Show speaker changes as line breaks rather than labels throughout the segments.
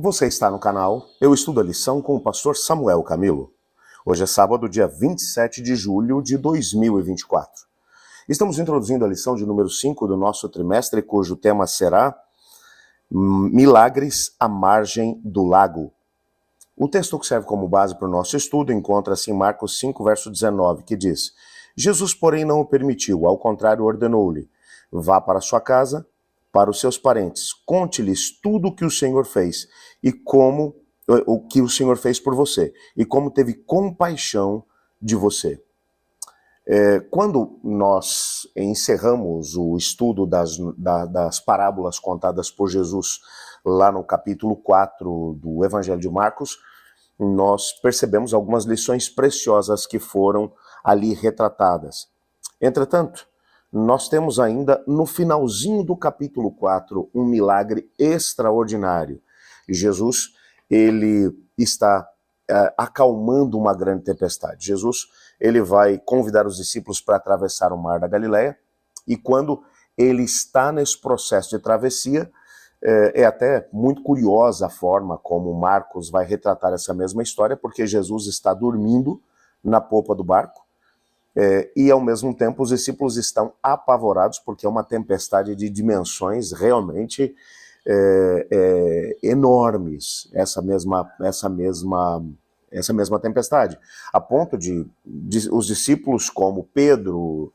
Você está no canal Eu Estudo a Lição com o pastor Samuel Camilo. Hoje é sábado, dia 27 de julho de 2024. Estamos introduzindo a lição de número 5 do nosso trimestre, cujo tema será Milagres à margem do lago. O texto que serve como base para o nosso estudo encontra-se em Marcos 5, verso 19, que diz: Jesus, porém, não o permitiu, ao contrário, ordenou-lhe: vá para sua casa, para os seus parentes, conte-lhes tudo o que o Senhor fez e como o que o Senhor fez por você e como teve compaixão de você. Quando nós encerramos o estudo das parábolas contadas por Jesus lá no capítulo 4 do Evangelho de Marcos, nós percebemos algumas lições preciosas que foram ali retratadas. Entretanto, nós temos ainda no finalzinho do capítulo 4 um milagre extraordinário. Jesus, ele está acalmando uma grande tempestade. Jesus, ele vai convidar os discípulos para atravessar o mar da Galileia, e quando ele está nesse processo de travessia, é até muito curiosa a forma como Marcos vai retratar essa mesma história, porque Jesus está dormindo na popa do barco, e ao mesmo tempo os discípulos estão apavorados porque é uma tempestade de dimensões realmente enormes, essa mesma tempestade, a ponto de os discípulos como Pedro,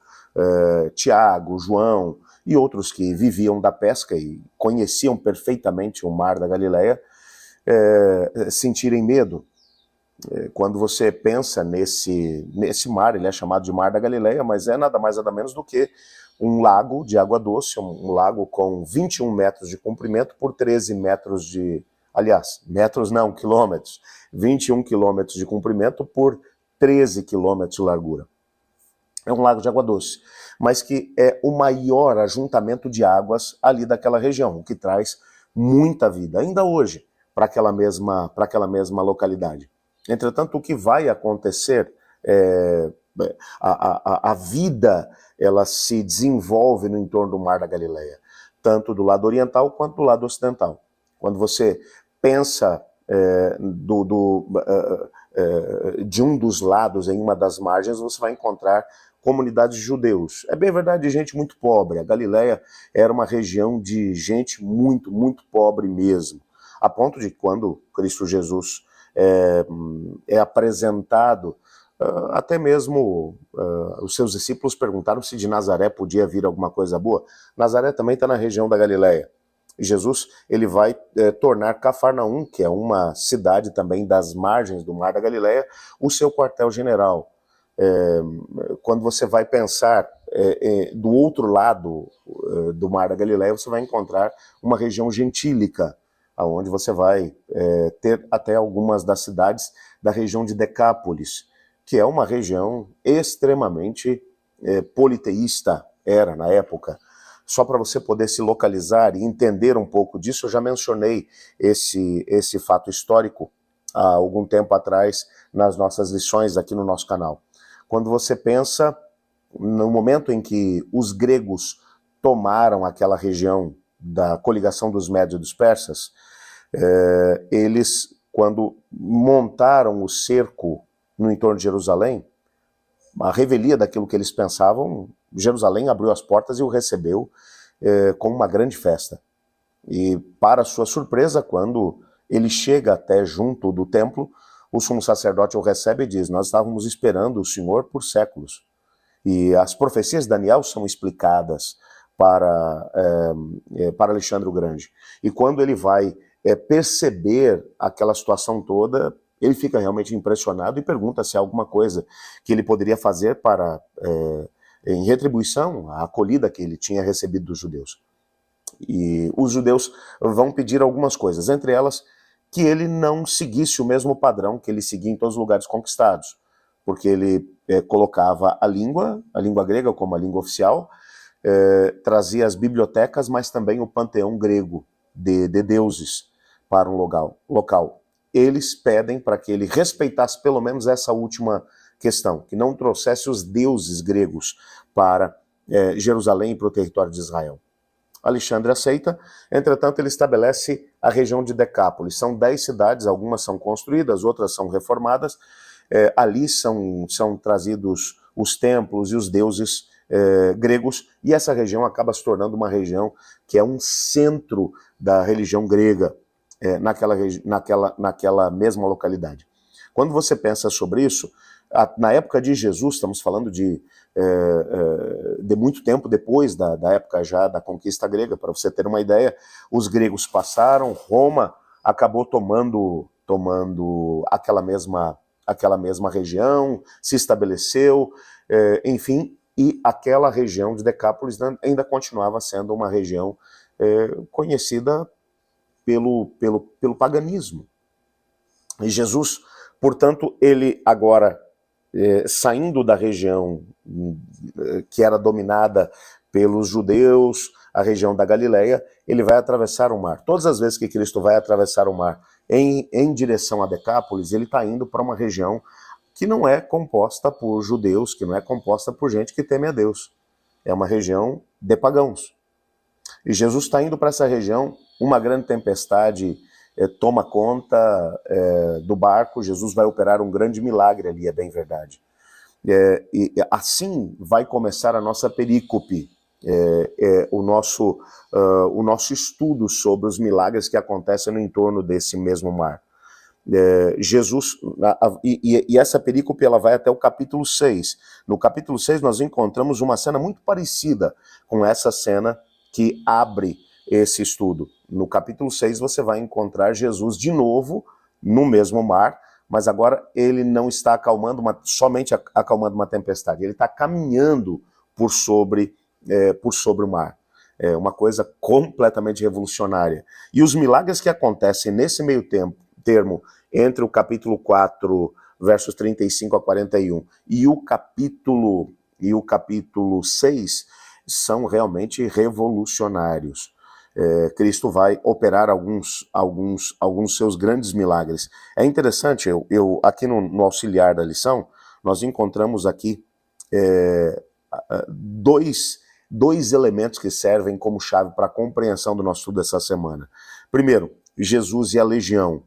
Tiago, João e outros que viviam da pesca e conheciam perfeitamente o mar da Galileia, sentirem medo. Quando você pensa nesse mar, ele é chamado de Mar da Galileia, mas é nada mais nada menos do que um lago de água doce, um lago com 21 metros de comprimento por 13 metros de... Aliás, metros não, quilômetros. 21 quilômetros de comprimento por 13 quilômetros de largura. É um lago de água doce, mas que é o maior ajuntamento de águas ali daquela região, o que traz muita vida, ainda hoje, para aquela mesma localidade. Entretanto, o que vai acontecer, a vida, ela se desenvolve no entorno do Mar da Galileia, tanto do lado oriental quanto do lado ocidental. Quando você pensa de um dos lados, em uma das margens, você vai encontrar comunidades de judeus. É bem verdade, gente muito pobre. A Galileia era uma região de gente muito, muito pobre mesmo, a ponto de quando Cristo Jesus é apresentado, até mesmo os seus discípulos perguntaram se de Nazaré podia vir alguma coisa boa. Nazaré também está na região da Galileia. Jesus, ele vai tornar Cafarnaum, que é uma cidade também das margens do Mar da Galileia, o seu quartel-general. Quando você vai pensar do outro lado do Mar da Galileia, você vai encontrar uma região gentílica, onde você vai ter até algumas das cidades da região de Decápolis, que é uma região extremamente politeísta, era na época. Só para você poder se localizar e entender um pouco disso, eu já mencionei esse fato histórico há algum tempo atrás nas nossas lições aqui no nosso canal. Quando você pensa no momento em que os gregos tomaram aquela região da coligação dos médios e dos persas, eles, quando montaram o cerco no entorno de Jerusalém, a revelia daquilo que eles pensavam, Jerusalém abriu as portas e o recebeu com uma grande festa. E, para sua surpresa, quando ele chega até junto do templo, o sumo sacerdote o recebe e diz: nós estávamos esperando o Senhor por séculos. E as profecias de Daniel são explicadas para Alexandre o Grande. E quando ele vai perceber aquela situação toda, ele fica realmente impressionado e pergunta se há alguma coisa que ele poderia fazer para, em retribuição à acolhida que ele tinha recebido dos judeus. E os judeus vão pedir algumas coisas, entre elas que ele não seguisse o mesmo padrão que ele seguia em todos os lugares conquistados, porque ele colocava a língua grega como a língua oficial, trazia as bibliotecas, mas também o panteão grego de deuses para um local. Eles pedem para que ele respeitasse pelo menos essa última questão, que não trouxesse os deuses gregos para Jerusalém e para o território de Israel. Alexandre aceita, entretanto ele estabelece a região de Decápolis. São 10 cidades, algumas são construídas, outras são reformadas. Ali são trazidos os templos e os deuses gregos, e essa região acaba se tornando uma região que é um centro da religião grega naquela mesma localidade. Quando você pensa sobre isso, na época de Jesus, estamos falando de muito tempo depois da época já da conquista grega, para você ter uma ideia, os gregos passaram, Roma acabou tomando aquela mesma região, se estabeleceu, enfim, e aquela região de Decápolis ainda continuava sendo uma região conhecida pelo paganismo. E Jesus, portanto, ele agora, saindo da região que era dominada pelos judeus, a região da Galileia, ele vai atravessar o mar. Todas as vezes que Cristo vai atravessar o mar em direção a Decápolis, ele está indo para uma região que não é composta por judeus, que não é composta por gente que teme a Deus. É uma região de pagãos. E Jesus está indo para essa região, uma grande tempestade toma conta do barco, Jesus vai operar um grande milagre ali, é bem verdade. E assim vai começar a nossa perícope, o nosso estudo sobre os milagres que acontecem no entorno desse mesmo mar. Jesus, e essa perícope ela vai até o capítulo 6. No capítulo 6 nós encontramos uma cena muito parecida com essa cena que abre esse estudo. No capítulo 6 você vai encontrar Jesus de novo no mesmo mar, mas agora ele não está somente acalmando uma tempestade, ele está caminhando por sobre o mar. É uma coisa completamente revolucionária. E os milagres que acontecem nesse meio termo entre o capítulo 4, versos 35 a 41, e o capítulo 6, são realmente revolucionários. Cristo vai operar alguns seus grandes milagres. É interessante, eu aqui no auxiliar da lição, nós encontramos aqui dois elementos que servem como chave para a compreensão do nosso estudo dessa semana. Primeiro, Jesus e a legião.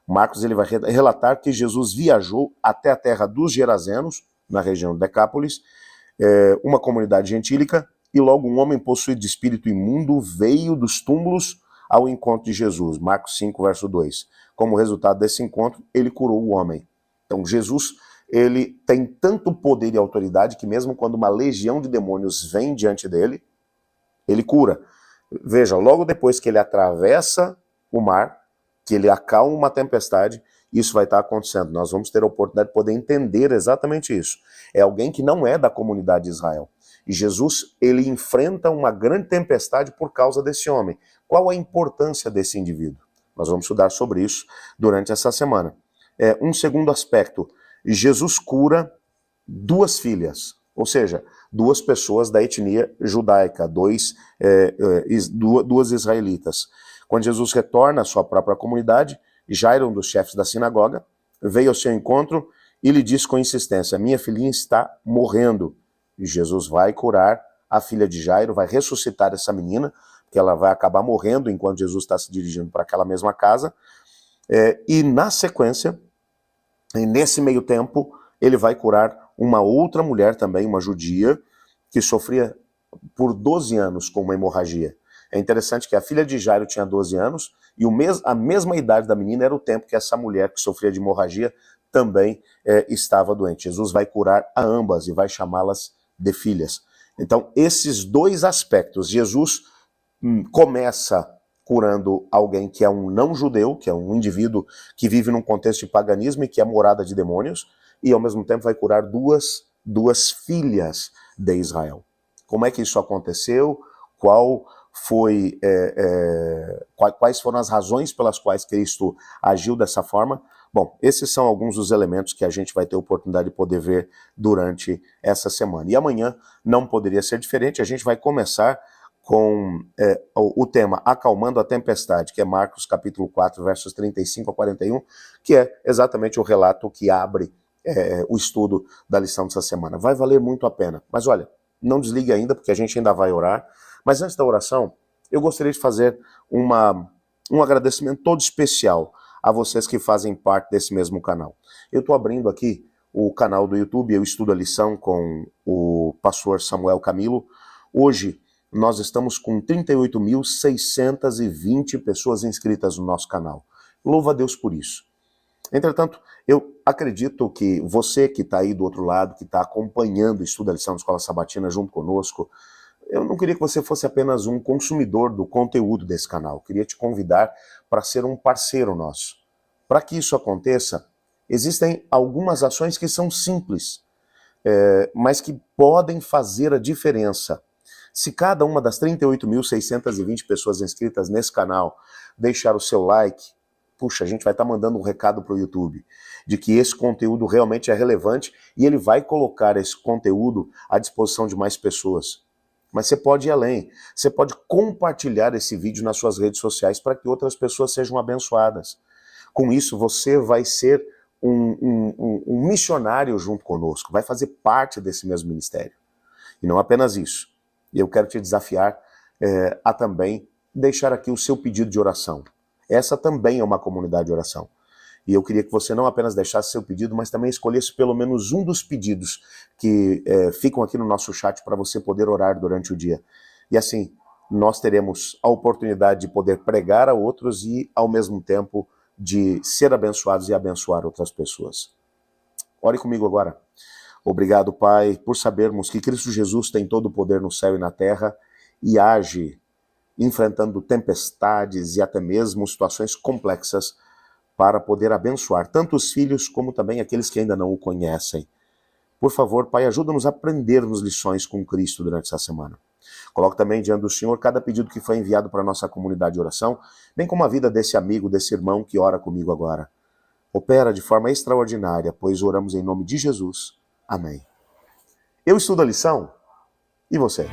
Marcos ele vai relatar que Jesus viajou até a terra dos Gerazenos, na região de Decápolis, uma comunidade gentílica, e logo um homem possuído de espírito imundo veio dos túmulos ao encontro de Jesus. Marcos 5, verso 2. Como resultado desse encontro, ele curou o homem. Então Jesus, ele tem tanto poder e autoridade que mesmo quando uma legião de demônios vem diante dele, ele cura. Veja, logo depois que ele atravessa o mar, que ele acalma uma tempestade, isso vai estar acontecendo. Nós vamos ter a oportunidade de poder entender exatamente isso. É alguém que não é da comunidade de Israel. E Jesus, ele enfrenta uma grande tempestade por causa desse homem. Qual a importância desse indivíduo? Nós vamos estudar sobre isso durante essa semana. Um segundo aspecto, Jesus cura 2 filhas, ou seja, 2 pessoas da etnia judaica, 2 israelitas. Quando Jesus retorna à sua própria comunidade, Jairo, um dos chefes da sinagoga, veio ao seu encontro e lhe disse com insistência: minha filhinha está morrendo. E Jesus vai curar a filha de Jairo, vai ressuscitar essa menina, porque ela vai acabar morrendo enquanto Jesus está se dirigindo para aquela mesma casa. E na sequência, nesse meio tempo, ele vai curar uma outra mulher também, uma judia, que sofria por 12 anos com uma hemorragia. É interessante que a filha de Jairo tinha 12 anos e a mesma idade da menina era o tempo que essa mulher que sofria de hemorragia também estava doente. Jesus vai curar a ambas e vai chamá-las de filhas. Então, esses 2 aspectos, Jesus começa curando alguém que é um não-judeu, que é um indivíduo que vive num contexto de paganismo e que é morada de demônios, e ao mesmo tempo vai curar duas filhas de Israel. Como é que isso aconteceu? Quais foram as razões pelas quais Cristo agiu dessa forma? Bom, esses são alguns dos elementos que a gente vai ter oportunidade de poder ver durante essa semana. E amanhã não poderia ser diferente, a gente vai começar com o tema Acalmando a Tempestade, que é Marcos capítulo 4, versos 35 a 41, que é exatamente o relato que abre o estudo da lição dessa semana. Vai valer muito a pena. Mas olha, não desligue ainda, porque a gente ainda vai orar. Mas antes da oração, eu gostaria de fazer um agradecimento todo especial a vocês que fazem parte desse mesmo canal. Eu estou abrindo aqui o canal do YouTube, Eu Estudo a Lição, com o pastor Samuel Camilo. Hoje nós estamos com 38.620 pessoas inscritas no nosso canal. Louva a Deus por isso. Entretanto, eu acredito que você que está aí do outro lado, que está acompanhando o Estudo a Lição na Escola Sabatina junto conosco, eu não queria que você fosse apenas um consumidor do conteúdo desse canal. Eu queria te convidar para ser um parceiro nosso. Para que isso aconteça, existem algumas ações que são simples, mas que podem fazer a diferença. Se cada uma das 38.620 pessoas inscritas nesse canal deixar o seu like, puxa, a gente vai estar mandando um recado para o YouTube de que esse conteúdo realmente é relevante e ele vai colocar esse conteúdo à disposição de mais pessoas. Mas você pode ir além, você pode compartilhar esse vídeo nas suas redes sociais para que outras pessoas sejam abençoadas. Com isso, você vai ser um missionário junto conosco, vai fazer parte desse mesmo ministério. E não apenas isso, eu quero te desafiar a também deixar aqui o seu pedido de oração. Essa também é uma comunidade de oração. E eu queria que você não apenas deixasse seu pedido, mas também escolhesse pelo menos um dos pedidos que ficam aqui no nosso chat para você poder orar durante o dia. E assim, nós teremos a oportunidade de poder pregar a outros e, ao mesmo tempo, de ser abençoados e abençoar outras pessoas. Ore comigo agora. Obrigado, Pai, por sabermos que Cristo Jesus tem todo o poder no céu e na terra e age enfrentando tempestades e até mesmo situações complexas para poder abençoar tanto os filhos como também aqueles que ainda não o conhecem. Por favor, Pai, ajuda-nos a aprendermos lições com Cristo durante essa semana. Coloque também diante do Senhor cada pedido que foi enviado para a nossa comunidade de oração, bem como a vida desse amigo, desse irmão que ora comigo agora. Opera de forma extraordinária, pois oramos em nome de Jesus. Amém. Eu estudo a lição, e você?